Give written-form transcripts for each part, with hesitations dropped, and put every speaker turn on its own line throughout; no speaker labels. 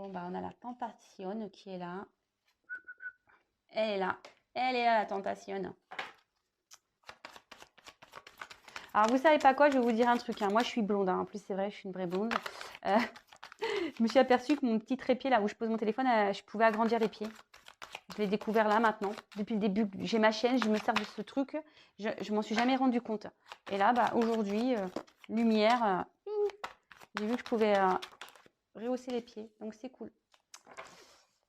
Bon, bah, on a la tentation qui est là. Elle est là. Elle est là, la tentation. Alors, vous savez pas quoi, je vais vous dire un truc. Hein. Moi, je suis blonde. Hein. En plus, c'est vrai, je suis une vraie blonde. Je me suis aperçue que mon petit trépied, là où je pose mon téléphone, je pouvais agrandir les pieds. Je l'ai découvert là, maintenant. Depuis le début, j'ai ma chaîne, je me sers de ce truc. Je m'en suis jamais rendu compte. Et là, bah, aujourd'hui, lumière, j'ai vu que je pouvais rehausser les pieds. Donc, c'est cool.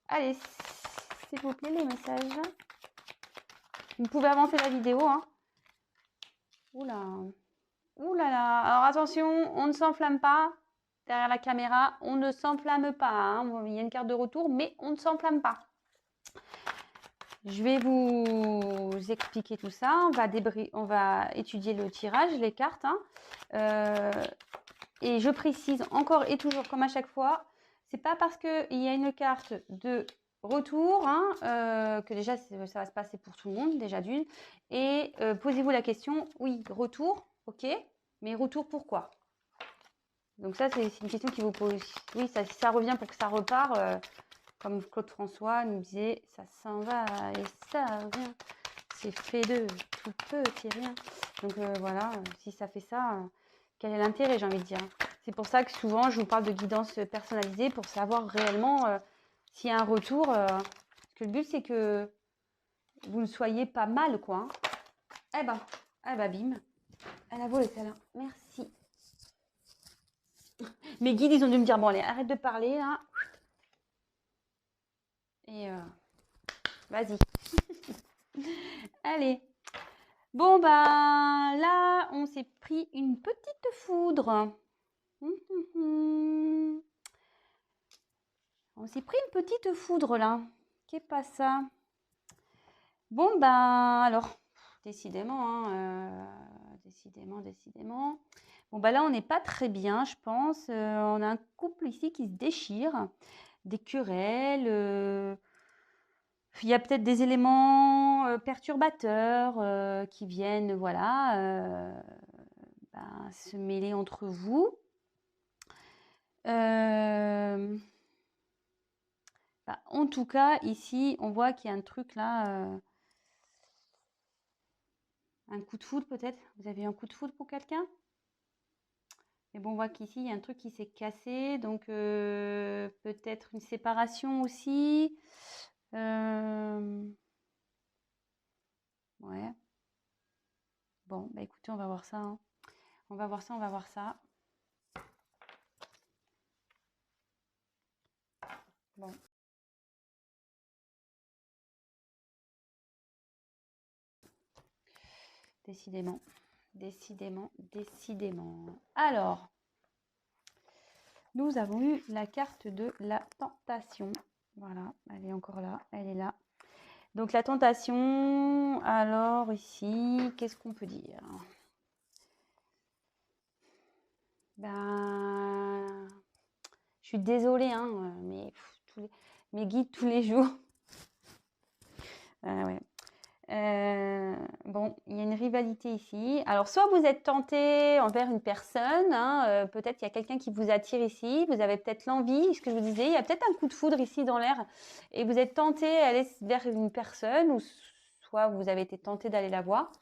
Allez, s'il vous plaît, les messages. Vous pouvez avancer la vidéo. Hein. Oula. Ouh là là. Alors, attention, on ne s'enflamme pas. Derrière la caméra, on ne s'enflamme pas. Hein. Il y a une carte de retour, mais on ne s'enflamme pas. Je vais vous expliquer tout ça. On va étudier le tirage, les cartes. Hein. Et je précise encore et toujours, comme à chaque fois, c'est pas parce qu'il y a une carte de retour hein, que déjà ça va se passer pour tout le monde, déjà d'une. Et posez-vous la question, oui, retour, ok, mais retour pourquoi? Donc ça, c'est une question qui vous pose. Oui, si ça revient pour que ça repart. Comme Claude François nous disait, ça s'en va et ça revient. C'est fait de tout petit rien. Donc voilà, si ça fait ça, quel est l'intérêt, j'ai envie de dire. C'est pour ça que souvent, je vous parle de guidance personnalisée pour savoir réellement s'il y a un retour. Parce que le but, c'est que vous ne soyez pas mal, quoi. Hein. Eh ben, bim. Elle a volé celle-là. Merci. Mes guides, ils ont dû me dire, bon, allez, arrête de parler, là. Et vas-y. Allez. Bon, ben là, on s'est pris une petite foudre. On s'est pris une petite foudre là. Qu'est-ce pas ça? Bon, ben alors, décidément, hein, décidément. Bon, ben là, on n'est pas très bien, je pense. On a un couple ici qui se déchire, des querelles. Il y a peut-être des éléments perturbateurs qui viennent, voilà, se mêler entre vous. En tout cas, ici, on voit qu'il y a un truc là, un coup de foudre peut-être. Vous avez un coup de foudre pour quelqu'un? Mais bon, on voit qu'ici, il y a un truc qui s'est cassé, donc peut-être une séparation aussi. Ouais. Bon, bah écoutez, on va voir ça. Hein. On va voir ça. Bon. Décidément. Alors, nous avons eu la carte de la tentation. Voilà, elle est encore là, elle est là. Donc la tentation, alors ici, qu'est-ce qu'on peut dire? Ben, je suis désolée, hein, mais mes guides tous les jours. Ouais. Bon, il y a une rivalité ici. Alors, soit vous êtes tenté envers une personne, hein, peut-être qu'il y a quelqu'un qui vous attire ici, vous avez peut-être l'envie, ce que je vous disais, il y a peut-être un coup de foudre ici dans l'air, et vous êtes tenté d'aller vers une personne, ou soit vous avez été tenté d'aller la voir,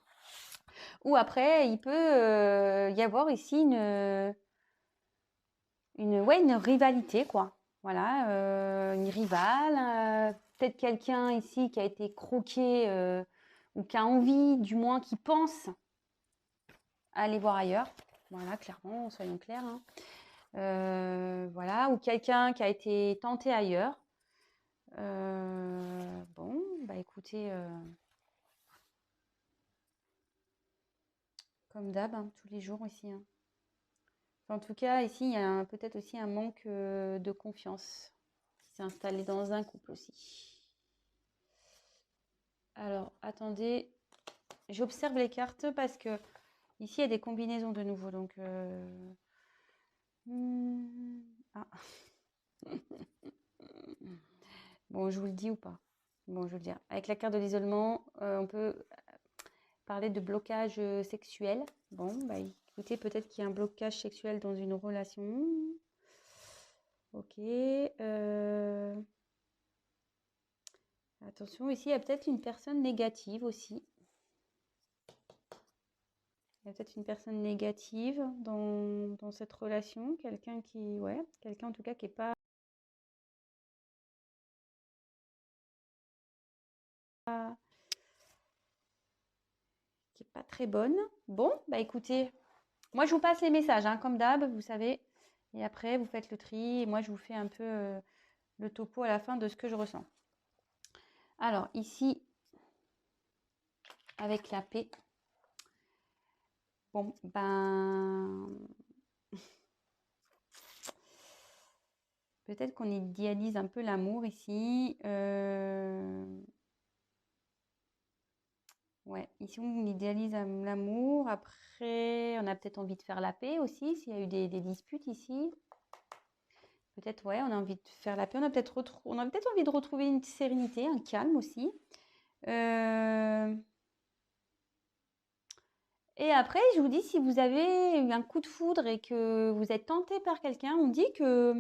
ou après, il peut y avoir ici une rivalité, quoi. Voilà, une rivale, peut-être quelqu'un ici qui a été croqué ou qui a envie, du moins qui pense à aller voir ailleurs. Voilà, clairement, soyons clairs. Hein. Voilà, ou quelqu'un qui a été tenté ailleurs. Bon, bah écoutez, comme d'hab, hein, tous les jours ici. Hein. En tout cas, ici, il y a peut-être aussi un manque de confiance qui s'est installé dans un couple aussi. Alors, attendez, j'observe les cartes parce que ici, il y a des combinaisons de nouveau. Donc, ah. Bon, je vous le dis ou pas? Bon, je veux le dire. Avec la carte de l'isolement, on peut parler de blocage sexuel. Bon, bah écoutez, peut-être qu'il y a un blocage sexuel dans une relation. Ok. Attention, ici, il y a peut-être une personne négative aussi. Il y a peut-être une personne négative dans cette relation. Quelqu'un qui, ouais, quelqu'un en tout cas qui est pas très bonne. Bon, bah écoutez, moi je vous passe les messages, hein, comme d'hab, vous savez. Et après, vous faites le tri. Et moi, je vous fais un peu le topo à la fin de ce que je ressens. Alors, ici, avec la paix. Bon, ben, peut-être qu'on idéalise un peu l'amour ici. Ouais, ici on idéalise l'amour. Après, on a peut-être envie de faire la paix aussi, s'il y a eu des disputes ici. Peut-être, ouais, on a envie de faire la paix. On a peut-être envie de retrouver une sérénité, un calme aussi. Et après, je vous dis, si vous avez eu un coup de foudre et que vous êtes tenté par quelqu'un, on dit que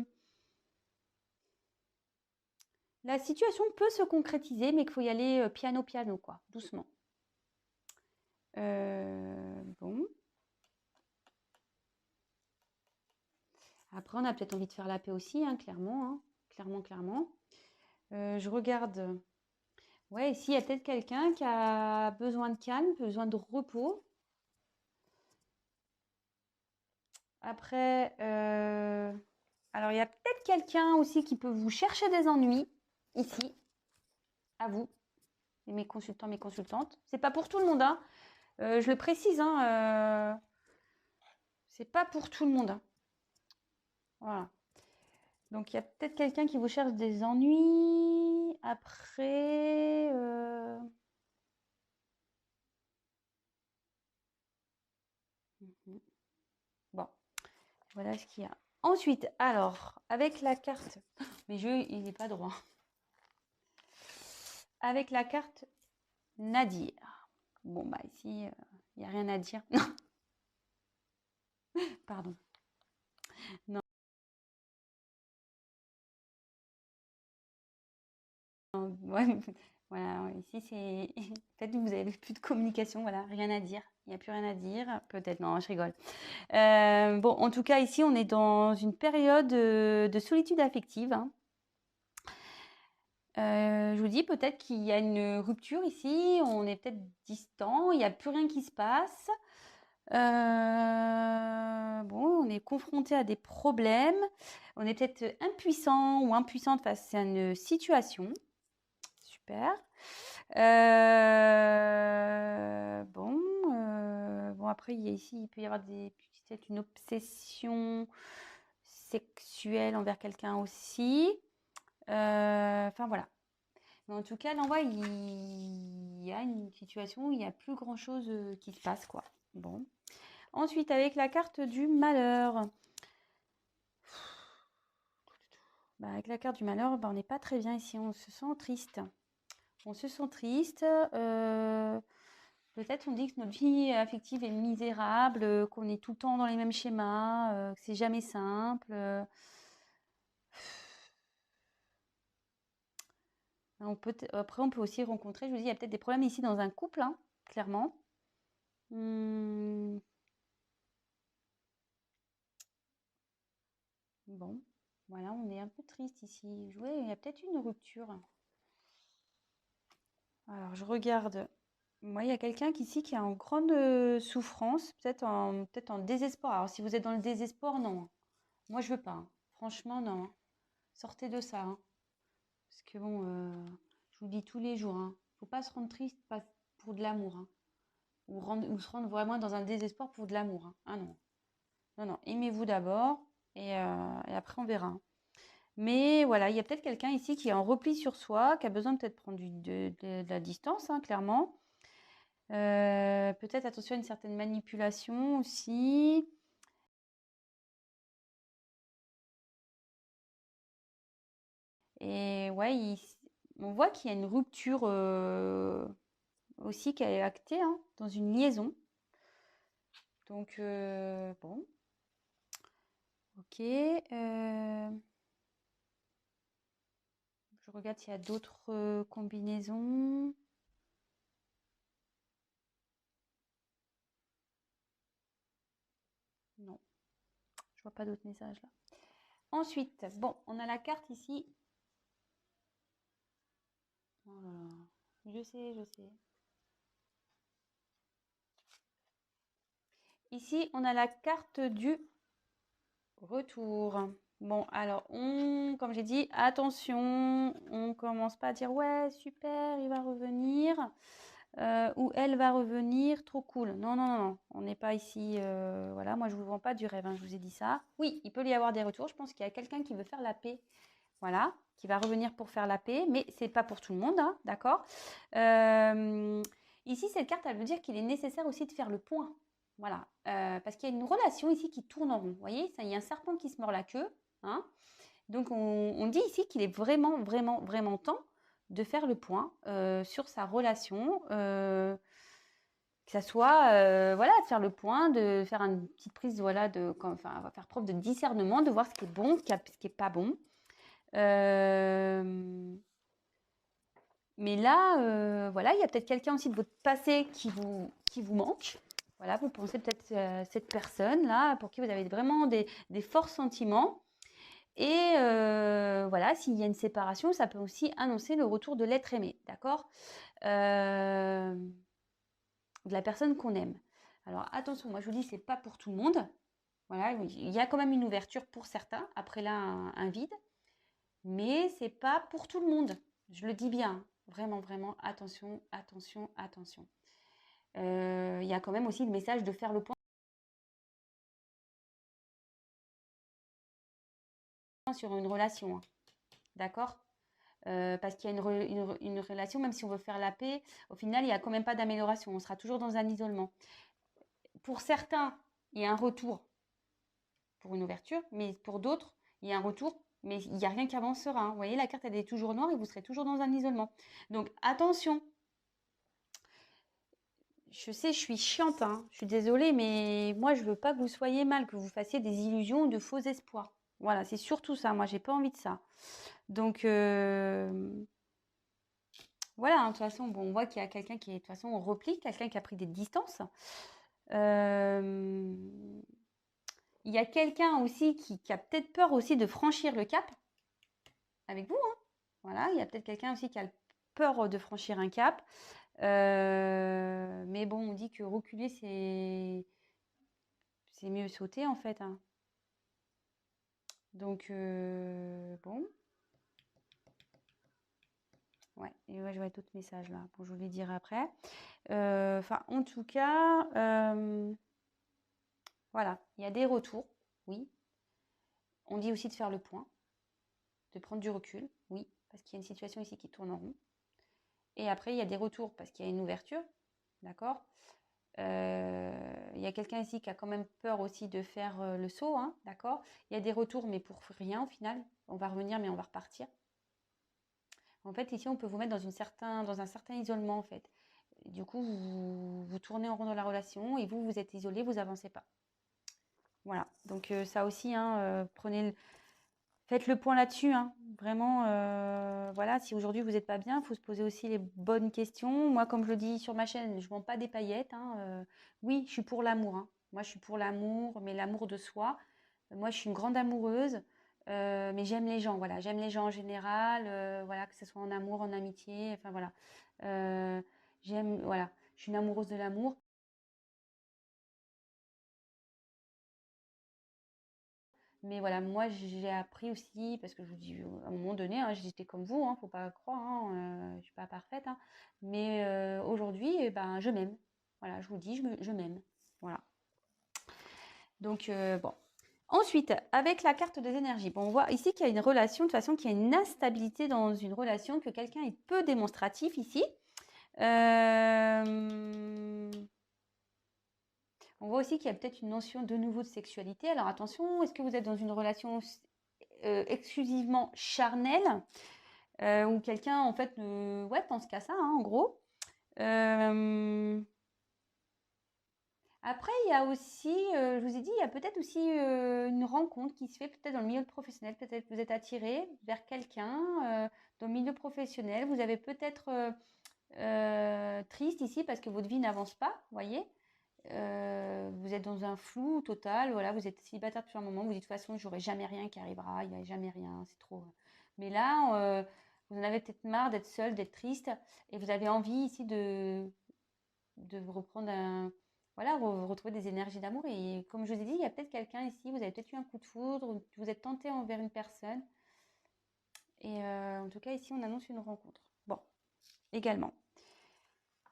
la situation peut se concrétiser, mais qu'il faut y aller piano piano, quoi, doucement. Bon. Après, on a peut-être envie de faire la paix aussi, hein, clairement, hein, clairement. Je regarde. Ouais, ici, il y a peut-être quelqu'un qui a besoin de calme, besoin de repos. Après, alors il y a peut-être quelqu'un aussi qui peut vous chercher des ennuis, ici, à vous, mes consultants, mes consultantes. C'est pas pour tout le monde, hein. Je le précise, hein, c'est pas pour tout le monde, hein. Voilà. Donc il y a peut-être quelqu'un qui vous cherche des ennuis. Après, bon, voilà ce qu'il y a. Ensuite, alors, avec la carte, mes jeux, il n'est pas droit. Avec la carte Nadir. Bon, bah ici, il n'y a rien à dire. Pardon. Non, ouais, voilà, ouais, ici c'est. Peut-être que vous avez plus de communication, voilà, rien à dire. Il n'y a plus rien à dire. Peut-être, non, je rigole. Bon, en tout cas, ici, on est dans une période de solitude affective, hein. Je vous dis peut-être qu'il y a une rupture ici, on est peut-être distant, il n'y a plus rien qui se passe. Bon, on est confronté à des problèmes, on est peut-être impuissant ou impuissante face à une situation. Super. Bon, après, ici, il peut y avoir peut-être une obsession sexuelle envers quelqu'un aussi. Enfin, voilà. Mais en tout cas, l'envoi, il y a une situation où il n'y a plus grand-chose qui se passe, quoi. Bon. Ensuite, avec la carte du malheur. Bah, avec la carte du malheur, bah, on n'est pas très bien ici. On se sent triste. On se sent triste. Peut-être on dit que notre vie affective est misérable, qu'on est tout le temps dans les mêmes schémas, que c'est jamais simple. Après, on peut aussi rencontrer, je vous dis, il y a peut-être des problèmes ici dans un couple, hein, clairement. Bon, voilà, on est un peu triste ici. Ouais, il y a peut-être une rupture. Alors, je regarde. Moi, il y a quelqu'un ici qui est en grande souffrance, peut-être en désespoir. Alors, si vous êtes dans le désespoir, non, hein. Moi, je veux pas, hein. Franchement, non, hein. Sortez de ça, hein. Parce que bon, je vous le dis tous les jours, hein. Faut pas se rendre triste pour de l'amour, hein. Ou se rendre vraiment dans un désespoir pour de l'amour, hein. Ah non. Non, non. Aimez-vous d'abord et après on verra, hein. Mais voilà, il y a peut-être quelqu'un ici qui est en repli sur soi, qui a besoin peut-être de prendre de la distance, hein, clairement. Peut-être attention à une certaine manipulation aussi. Et ouais, on voit qu'il y a une rupture aussi qui est actée, hein, dans une liaison. Donc, bon, ok. regarde s'il y a d'autres combinaisons. Non, je vois pas d'autres messages là. Ensuite, bon, on a la carte ici. Oh là là, je sais, je sais. Ici, on a la carte du retour. Bon, alors, comme j'ai dit, attention, on commence pas à dire ouais, super, il va revenir, ou elle va revenir, trop cool. Non, non, non, non, on n'est pas ici. Voilà, moi je vous vends pas du rêve, hein, je vous ai dit ça. Oui, il peut y avoir des retours. Je pense qu'il y a quelqu'un qui veut faire la paix. Voilà, qui va revenir pour faire la paix, mais c'est pas pour tout le monde, hein, d'accord. Ici, cette carte, elle veut dire qu'il est nécessaire aussi de faire le point. Voilà, parce qu'il y a une relation ici qui tourne en rond. Vous voyez, il y a un serpent qui se mord la queue. Hein. Donc, on dit ici qu'il est vraiment, vraiment, vraiment temps de faire le point sur sa relation. Que ça soit, voilà, de faire le point, de faire une petite prise, voilà, enfin, faire preuve de discernement, de voir ce qui est bon, ce qui n'est pas bon. Mais là, voilà, il y a peut-être quelqu'un aussi de votre passé qui vous manque. Voilà, vous pensez peut-être cette personne-là pour qui vous avez vraiment des forts sentiments. Et voilà, s'il y a une séparation, ça peut aussi annoncer le retour de l'être aimé, d'accord, de la personne qu'on aime. Alors attention, moi je vous dis, c'est pas pour tout le monde. Voilà, il y a quand même une ouverture pour certains, après là un vide, mais c'est pas pour tout le monde. Je le dis bien, vraiment, vraiment, attention, attention, attention. Il y a quand même aussi le message de faire le point sur une relation, hein. D'accord. Parce qu'il y a une relation, même si on veut faire la paix, au final, il n'y a quand même pas d'amélioration. On sera toujours dans un isolement. Pour certains, il y a un retour pour une ouverture, mais pour d'autres, il y a un retour, mais il n'y a rien qui avancera. Hein. Vous voyez, la carte, elle est toujours noire et vous serez toujours dans un isolement. Donc, attention. Je sais, je suis chiante, hein. Je suis désolée, mais moi, je veux pas que vous soyez mal, que vous fassiez des illusions ou de faux espoirs. Voilà, c'est surtout ça. Moi, j'ai pas envie de ça. Donc, voilà, hein, de toute façon, bon, on voit qu'il y a quelqu'un qui est de toute façon au repli, quelqu'un qui a pris des distances. Il y a quelqu'un aussi qui a peut-être peur aussi de franchir le cap avec vous. Hein. Voilà, il y a peut-être quelqu'un aussi qui a peur de franchir un cap. Mais bon, on dit que reculer, c'est mieux sauter en fait. Hein. Donc, bon. Ouais, et ouais, je vois d'autres messages là. Bon, je vous les dirai après. Enfin, en tout cas, voilà, il y a des retours, oui. On dit aussi de faire le point, de prendre du recul, oui, parce qu'il y a une situation ici qui tourne en rond. Et après, il y a des retours parce qu'il y a une ouverture, d'accord. Il y a quelqu'un ici qui a quand même peur aussi de faire le saut, hein, d'accord. Il y a des retours, mais pour rien au final. On va revenir, mais on va repartir. En fait, ici, on peut vous mettre dans un certain isolement, en fait. Du coup, vous tournez en rond dans la relation et vous êtes isolé, vous avancez pas. Voilà, donc ça aussi, hein, faites le point là-dessus. Hein. Vraiment, voilà, si aujourd'hui vous n'êtes pas bien, il faut se poser aussi les bonnes questions. Moi, comme je le dis sur ma chaîne, je ne vends pas des paillettes. Hein, oui, je suis pour l'amour. Hein. Moi, je suis pour l'amour, mais l'amour de soi. Moi, je suis une grande amoureuse, mais j'aime les gens. Voilà, j'aime les gens en général. Voilà, que ce soit en amour, en amitié. Enfin voilà, voilà, je suis une amoureuse de l'amour. Mais voilà, moi j'ai appris aussi, parce que je vous dis, à un moment donné, hein, j'étais comme vous, hein, faut pas croire, hein, je suis pas parfaite, hein, mais aujourd'hui, eh ben, je m'aime. Voilà, je vous dis, je m'aime. Voilà. Donc, bon. Ensuite, avec la carte des énergies, bon, on voit ici qu'il y a une relation, de toute façon, qu'il y a une instabilité dans une relation, que quelqu'un est peu démonstratif ici. On voit aussi qu'il y a peut-être une notion de nouveau de sexualité. Alors attention, est-ce que vous êtes dans une relation exclusivement charnelle ou quelqu'un en fait ouais, pense qu'à ça, hein, en gros. Après, il y a aussi, je vous ai dit, il y a peut-être aussi une rencontre qui se fait peut-être dans le milieu professionnel. Peut-être que vous êtes attiré vers quelqu'un Dans le milieu professionnel, vous avez peut-être triste ici parce que votre vie n'avance pas, vous voyez. Vous êtes dans un flou total, voilà, vous êtes célibataire depuis un moment, vous dites de toute façon, j'aurai jamais rien qui arrivera, il n'y a jamais rien, c'est trop. Mais là, vous en avez peut-être marre d'être seul, d'être triste, et vous avez envie ici de vous reprendre voilà, retrouver des énergies d'amour. Et comme je vous ai dit, il y a peut-être quelqu'un ici, vous avez peut-être eu un coup de foudre, vous êtes tenté envers une personne. Et en tout cas, ici, on annonce une rencontre. Bon, également.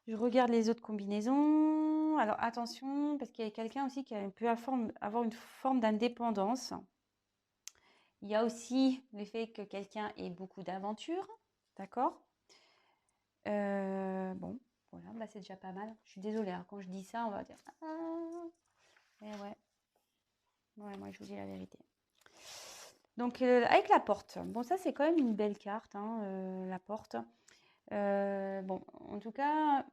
Je regarde les autres combinaisons. Alors attention, parce qu'il y a quelqu'un aussi qui peut avoir une forme d'indépendance. Il y a aussi le fait que quelqu'un ait beaucoup d'aventures. D'accord. Bon, voilà, bah c'est déjà pas mal. Je suis désolée, hein, quand je dis ça, on va dire ah, mais ouais. Ouais, moi je vous dis la vérité. Donc avec la porte. Bon, ça c'est quand même une belle carte, hein, la porte. Bon, en tout cas,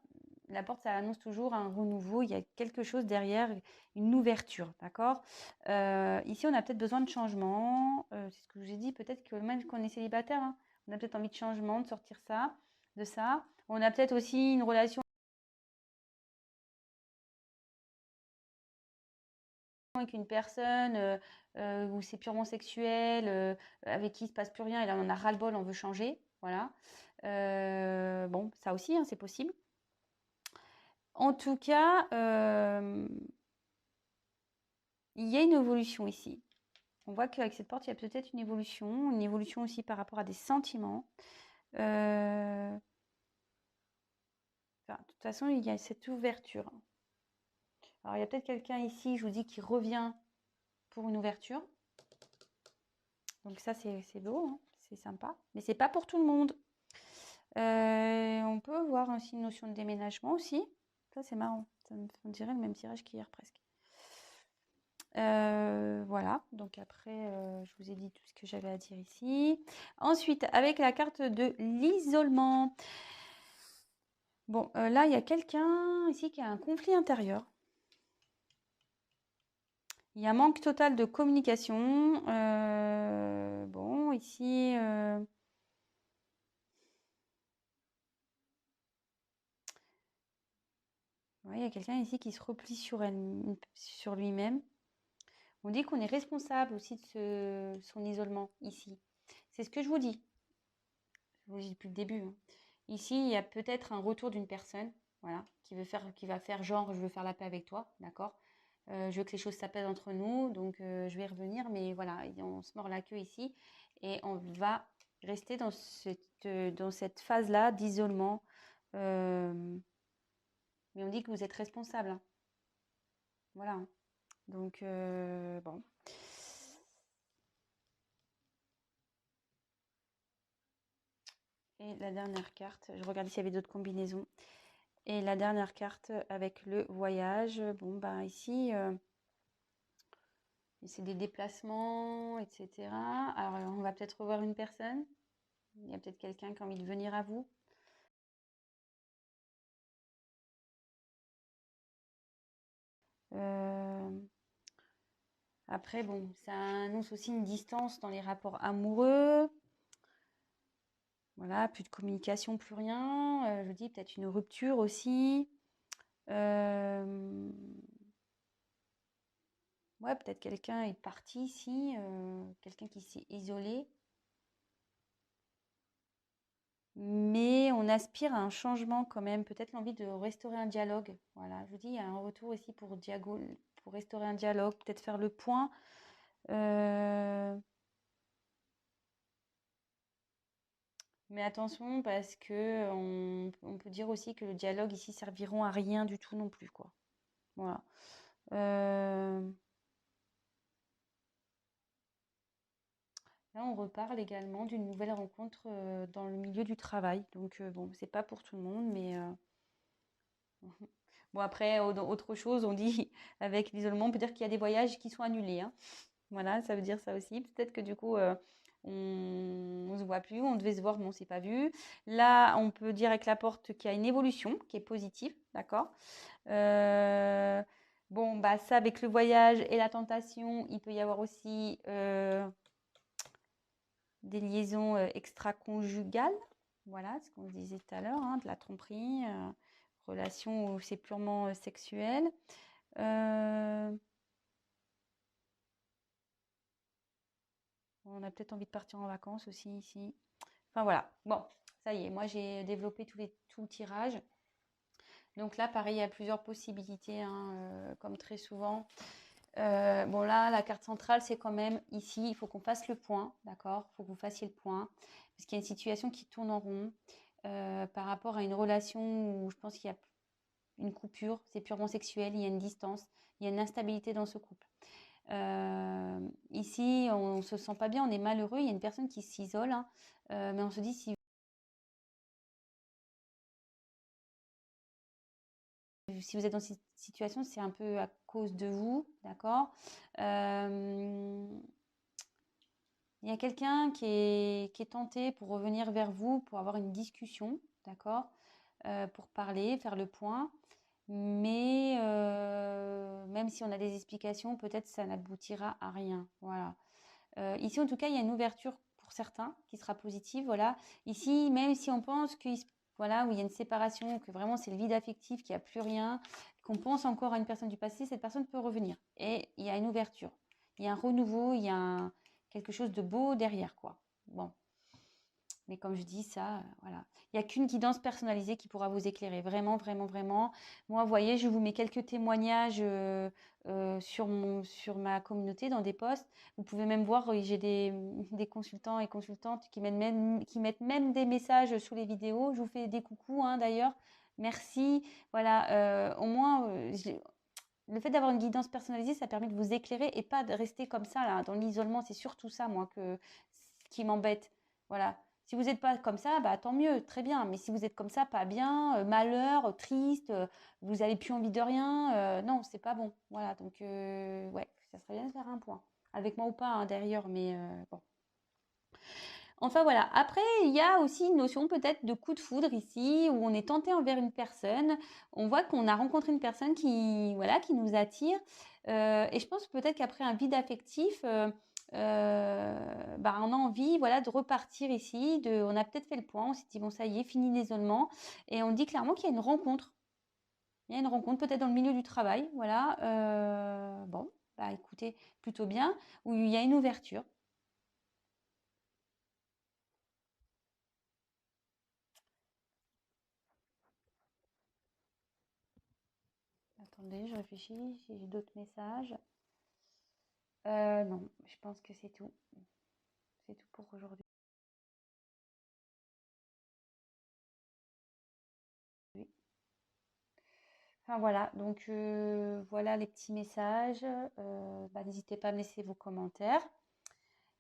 la porte, ça annonce toujours un renouveau. Il y a quelque chose derrière, une ouverture, d'accord. Ici, on a peut-être besoin de changement. C'est ce que je vous ai dit. Peut-être que même quand on est célibataire, hein, on a peut-être envie de changement, de sortir de ça. On a peut-être aussi une relation avec une personne où c'est purement sexuel, avec qui il se passe plus rien, et là on en a ras-le-bol, on veut changer. Voilà. Bon, ça aussi, hein, c'est possible. En tout cas, il y a une évolution ici. On voit qu'avec cette porte, il y a peut-être une évolution aussi par rapport à des sentiments. Enfin, de toute façon, il y a cette ouverture. Alors, il y a peut-être quelqu'un ici, je vous dis, qui revient pour une ouverture. Donc ça, c'est beau, hein, c'est sympa. Mais c'est pas pour tout le monde. On peut voir aussi une notion de déménagement aussi. Ça, c'est marrant. On dirait le même tirage qu'hier presque. Voilà, donc après, je vous ai dit tout ce que j'avais à dire ici. Ensuite, avec la carte de l'isolement. Bon, là, il y a quelqu'un ici qui a un conflit intérieur. Il y a un manque total de communication. Bon, ici, ouais, il y a quelqu'un ici qui se replie sur lui-même. On dit qu'on est responsable aussi de son isolement ici. C'est ce que je vous dis. Je vous le dis depuis le début, hein. Ici, il y a peut-être un retour d'une personne, voilà, qui va faire genre, je veux faire la paix avec toi, d'accord. Je veux que les choses s'apaisent entre nous, donc je vais y revenir, mais voilà, on se mord la queue ici et on va rester dans cette phase-là d'isolement. Mais on dit que vous êtes responsable, hein. Voilà, hein. Donc, bon. Et la dernière carte, je regardais s'il y avait d'autres combinaisons. Et la dernière carte avec le voyage, bon, bah ici, c'est des déplacements, etc. Alors, on va peut-être revoir une personne. Il y a peut-être quelqu'un qui a envie de venir à vous. Après, bon, ça annonce aussi une distance dans les rapports amoureux. Voilà, plus de communication, plus rien. Je vous dis peut-être une rupture aussi. Ouais, peut-être quelqu'un est parti ici, quelqu'un qui s'est isolé. Mais on aspire à un changement quand même, peut-être l'envie de restaurer un dialogue. Voilà, je vous dis, il y a un retour ici pour restaurer un dialogue, peut-être faire le point. Mais attention, parce que on peut dire aussi que le dialogue ici serviront à rien du tout non plus, quoi. Voilà. Là, on reparle également d'une nouvelle rencontre dans le milieu du travail. Donc, bon, c'est pas pour tout le monde, mais bon, après, autre chose, on dit avec l'isolement, on peut dire qu'il y a des voyages qui sont annulés, hein. Voilà, ça veut dire ça aussi. Peut-être que du coup, on ne se voit plus, on devait se voir, mais on ne s'est pas vu. Là, on peut dire avec la porte qu'il y a une évolution qui est positive, d'accord. Bon, bah ça, avec le voyage et la tentation, il peut y avoir aussi des liaisons extra-conjugales. Voilà, ce qu'on disait tout à l'heure, hein, de la tromperie, relation où c'est purement sexuel. On a peut-être envie de partir en vacances aussi ici. Enfin voilà, bon, ça y est, moi j'ai développé tout le tirage. Donc là, pareil, il y a plusieurs possibilités, hein, comme très souvent. Bon là, la carte centrale, c'est quand même ici, il faut qu'on fasse le point, d'accord? Il faut que vous fassiez le point, parce qu'il y a une situation qui tourne en rond par rapport à une relation où je pense qu'il y a une coupure, c'est purement sexuel, il y a une distance, il y a une instabilité dans ce couple. Ici, on ne se sent pas bien, on est malheureux, il y a une personne qui s'isole, hein, mais on se dit si vous êtes dans cette situation, c'est un peu à cause de vous, d'accord? Il y a quelqu'un qui est tenté pour revenir vers vous, pour avoir une discussion, d'accord? Pour parler, faire le point. Mais même si on a des explications, peut-être ça n'aboutira à rien. Voilà. Ici, en tout cas, il y a une ouverture pour certains qui sera positive. Voilà. Ici, même si on pense voilà, où il y a une séparation, que vraiment c'est le vide affectif, qu'il n'y a plus rien, qu'on pense encore à une personne du passé, cette personne peut revenir. Et il y a une ouverture. Il y a un renouveau, il y a quelque chose de beau derrière, quoi. Bon. Mais comme je dis, ça, voilà. Il n'y a qu'une guidance personnalisée qui pourra vous éclairer. Vraiment, vraiment, vraiment. Moi, vous voyez, je vous mets quelques témoignages sur ma communauté dans des posts. Vous pouvez même voir, j'ai des consultants et consultantes qui mettent même des messages sous les vidéos. Je vous fais des coucous, hein, d'ailleurs. Merci. Voilà, au moins, le fait d'avoir une guidance personnalisée, ça permet de vous éclairer et pas de rester comme ça, là, dans l'isolement. C'est surtout ça, moi, qui m'embête. Voilà. Si vous n'êtes pas comme ça, bah, tant mieux, très bien. Mais si vous êtes comme ça, pas bien, malheur, triste, vous n'avez plus envie de rien, non, c'est pas bon. Voilà, donc ouais, ça serait bien de faire un point. Avec moi ou pas, hein, derrière, mais bon. Enfin voilà, après il y a aussi une notion peut-être de coup de foudre ici, où on est tenté envers une personne, on voit qu'on a rencontré une personne qui, voilà, qui nous attire, et je pense peut-être qu'après un vide affectif, bah, on a envie, voilà, de repartir ici, on a peut-être fait le point, on s'est dit bon ça y est, fini l'isolement, et on dit clairement qu'il y a une rencontre. Il y a une rencontre peut-être dans le milieu du travail, voilà, bon, bah écoutez, plutôt bien, où il y a une ouverture. Attendez, je réfléchis si j'ai d'autres messages. Non, je pense que c'est tout. C'est tout pour aujourd'hui. Enfin voilà, donc voilà les petits messages. Bah, n'hésitez pas à me laisser vos commentaires,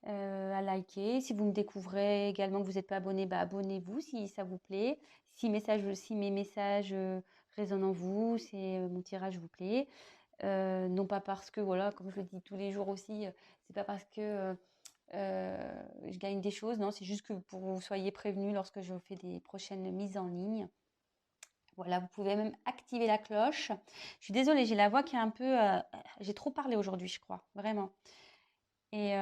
à liker. Si vous me découvrez également que vous n'êtes pas abonné, bah, abonnez-vous si ça vous plaît. Si mes messages résonnent en vous, si mon tirage vous plaît. Non pas parce que, voilà, comme je le dis tous les jours aussi, c'est pas parce que je gagne des choses, non, c'est juste que pour que vous soyez prévenus lorsque je fais des prochaines mises en ligne. Voilà, vous pouvez même activer la cloche. Je suis désolée, j'ai la voix qui est un peu... j'ai trop parlé aujourd'hui, je crois, vraiment. Et